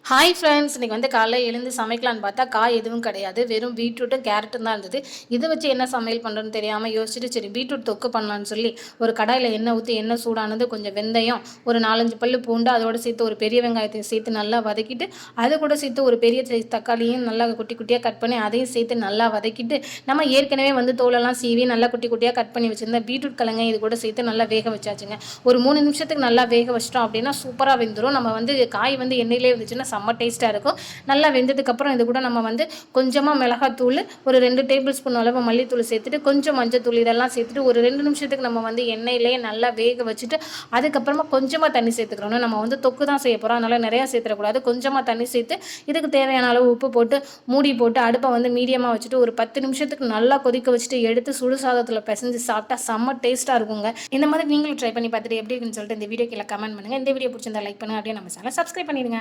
Hi friends, இன்றைக்கி வந்து காலைல எழுந்து சமைக்கலான்னு பார்த்தா காய் எதுவும் கிடையாது. வெறும் பீட்ரூட்டும் கேரட்டும் தான் இருந்தது. இதை வச்சு என்ன சமையல் பண்ணுறதுன்னு தெரியாமல் யோசிச்சுட்டு சரி பீட்ரூட் தொக்கு பண்ணலான்னு சொல்லி ஒரு கடாயில் எண்ணெய் ஊற்றி எண்ணெய் சூடானது கொஞ்சம் வெந்தயம், ஒரு 4-5 பல்லு பூண்டு, அதோடு சேர்த்து ஒரு பெரிய வெங்காயத்தையும் சேர்த்து நல்லா வதக்கிட்டு, அது கூட சேர்த்து ஒரு பெரிய சைஸ் தக்காளியும் நல்லா குட்டி குட்டியாக கட் பண்ணி அதையும் சேர்த்து நல்லா வதக்கிட்டு, நம்ம ஏற்கனவே வந்து தோலெல்லாம் சீவி நல்லா குட்டி குட்டியாக கட் பண்ணி வச்சுருந்தேன் பீட்ரூட் கிழங்க இது கூட சேர்த்து நல்லா வேக வச்சாச்சுங்க. ஒரு 3 நிமிஷத்துக்கு நல்லா வேக வச்சிட்டோம் அப்படின்னா சூப்பராக வெந்துடும். நம்ம வந்து காய் வந்து எண்ணெயிலே இருந்துச்சுன்னா செம்ம டேஸ்ட்டாக இருக்கும். நல்லா வெந்ததுக்கப்புறம் இது கூட நம்ம வந்து கொஞ்சமாக மிளகாத்தூள், ஒரு 2 டேபிள் ஸ்பூன் அளவு மல்லித்தூள் சேர்த்துட்டு, கொஞ்சம் மஞ்சத்தூள் இதெல்லாம் சேர்த்துட்டு ஒரு 2 நிமிஷத்துக்கு நம்ம வந்து எண்ணெயிலேயே நல்லா வேக வச்சுட்டு, அதுக்கப்புறமா கொஞ்சமாக தண்ணி சேர்த்துக்கிறோம். நம்ம வந்து தொக்கு தான் செய்ய போகிறோம், அதனால் நிறையா சேர்த்துடக்கூடாது. கொஞ்சமாக தண்ணி சேர்த்து இதுக்கு தேவையான அளவு உப்பு போட்டு மூடி போட்டு அடுப்பை வந்து மீடியமாக வச்சுட்டு ஒரு 10 நிமிஷத்துக்கு நல்லா கொதிக்க வச்சுட்டு எடுத்து சுடு சாதத்தில் பிசைஞ்சு சாப்பிட்டா செம்ம டேஸ்ட்டாக இருக்குங்க. இந்த மாதிரி நீங்களும் ட்ரை பண்ணி பார்த்துட்டு எப்படி இருக்குன்னு சொல்லிட்டு இந்த வீடியோ கீழே கமெண்ட் பண்ணுங்கள். இந்த வீடியோ பிடிச்சிருந்தா லைக் பண்ணுங்கள். அப்படியே நம்ம சேனலை சப்ஸ்கிரைப் பண்ணிடுங்க.